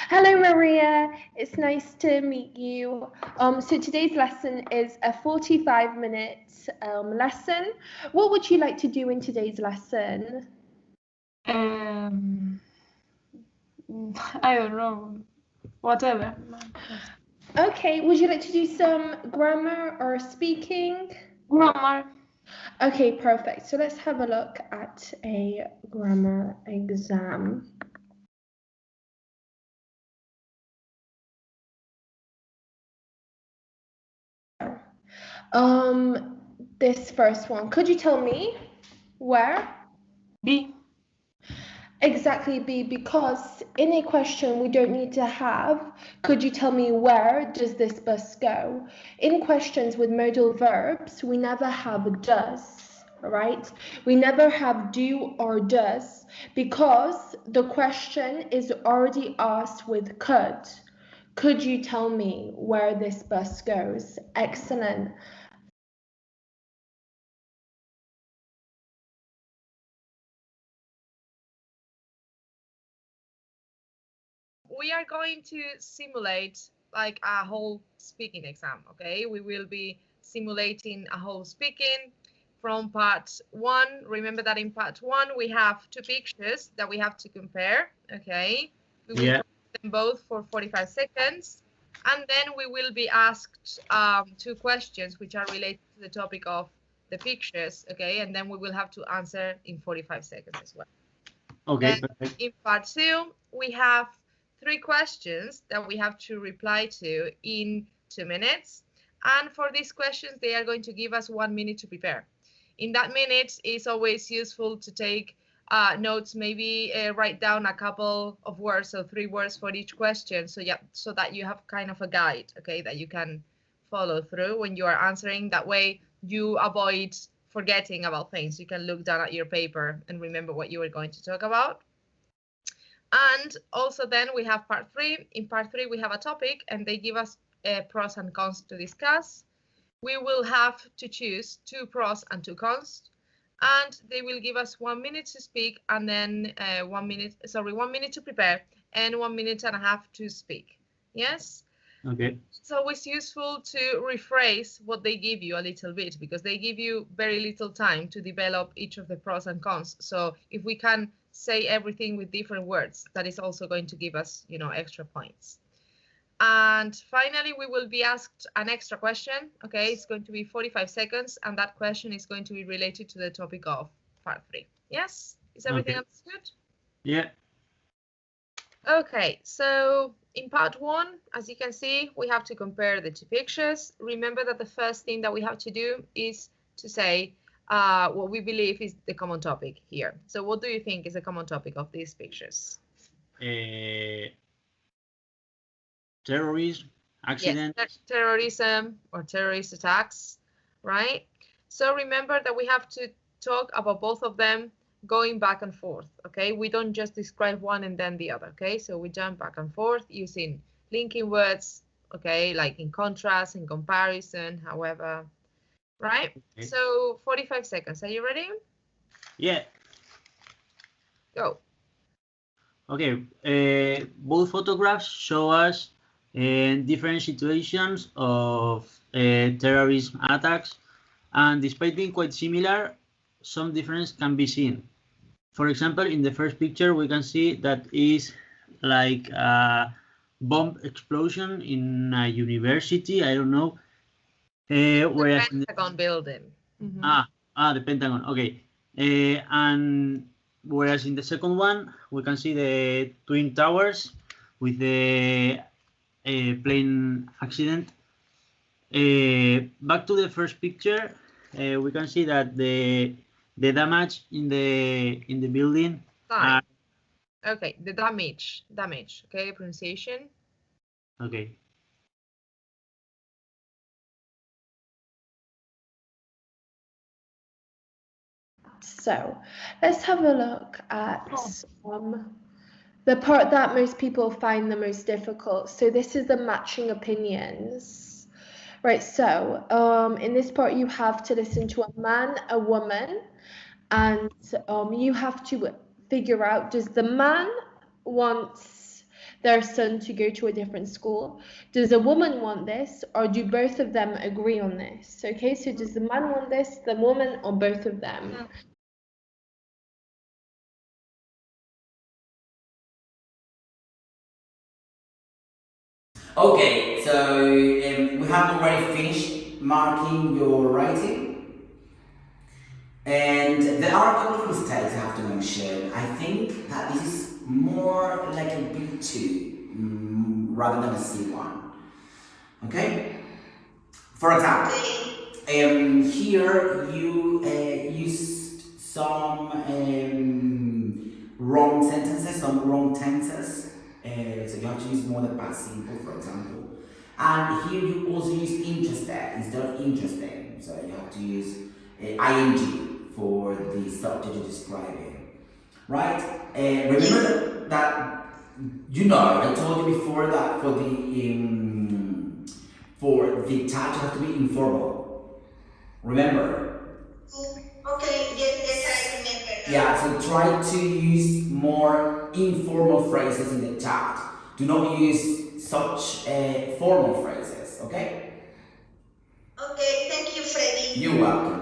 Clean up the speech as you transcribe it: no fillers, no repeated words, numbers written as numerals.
Hello, Maria. It's nice to meet you. So today's lesson is a 45-minute lesson. What would you like to do in today's lesson? I don't know. Whatever. Okay. Would you like to do some grammar or speaking? Grammar. Okay, perfect. So let's have a look at a grammar exam. This first one, could you tell me where? B. Exactly, B, because in a question we don't need to have, could you tell me where does this bus go? In questions with modal verbs, we never have does, right? We never have do or does because the question is already asked with could. Could you tell me where this bus goes? Excellent. We are going to simulate like a whole speaking exam, okay? We will be simulating a whole speaking from part 1. Remember that in part 1 we have 2 pictures that we have to compare, okay? We will do them both for 45 seconds, and then we will be asked 2 questions which are related to the topic of the pictures, okay? And then we will have to answer in 45 seconds as well. Okay, perfect. In part 2, we have 3 questions that we have to reply to in 2 minutes. And for these questions, they are going to give us 1 minute to prepare. In that minute, it's always useful to take notes, maybe write down a couple of words, so 3 words for each question. So yeah, so that you have kind of a guide, okay, that you can follow through when you are answering. That way you avoid forgetting about things. You can look down at your paper and remember what you were going to talk about. And also then we have part 3. In part 3, we have a topic and they give us pros and cons to discuss. We will have to choose 2 pros and 2 cons. And they will give us 1 minute to speak and then 1 minute to prepare and 1 minute and a half to speak. Yes? Okay. It's always useful to rephrase what they give you a little bit because they give you very little time to develop each of the pros and cons. So if we can say everything with different words, that is also going to give us, you know, extra points. And finally, we will be asked an extra question. Okay, it's going to be 45 seconds, and that question is going to be related to the topic of part 3. Yes? Is everything understood? Yeah. Okay, so in part 1, as you can see, we have to compare the 2 pictures. Remember that the first thing that we have to do is to say what we believe is the common topic here. So what do you think is the common topic of these pictures? Terrorism, accidents. Yes, terrorism or terrorist attacks, right? So remember that we have to talk about both of them going back and forth, okay? We don't just describe one and then the other, okay? So we jump back and forth using linking words, okay? Like in contrast, in comparison, however, right? Okay. So 45 seconds, are you ready? Yeah. Go. Okay, both photographs show us different situations of terrorism attacks, and despite being quite similar, some difference can be seen. For example, in the first picture, we can see that is like a bomb explosion in a university. I don't know. Whereas the Pentagon building. Mm-hmm. The Pentagon. Okay. And whereas in the second one, we can see the Twin Towers with the plane accident. Back to the first picture, we can see that the damage in the building. Okay, the damage. Okay, pronunciation. Okay. So let's have a look at the part that most people find the most difficult. So this is the matching opinions. Right, so in this part you have to listen to a man, a woman, and you have to figure out, does the man want their son to go to a different school? Does a woman want this, or do both of them agree on this? Okay, so does the man want this, the woman, or both of them? Okay, so we have already finished marking your writing. And there are a couple of mistakes I have to mention. I think that this is more like a B2 rather than a C1. Okay? For example, here you used some wrong sentences, some wrong tenses. So you have to use more the past simple, for example. And here you also use interested instead of interesting. So you have to use ing for the subject you're describing. Right? Remember that, you know, I told you before that for the tag you have to be informal. Remember? Okay, yes, I remember. Yeah, so try to use more informal phrases in the chat. Do not use such formal phrases, okay? Okay, thank you, Freddy. You're welcome.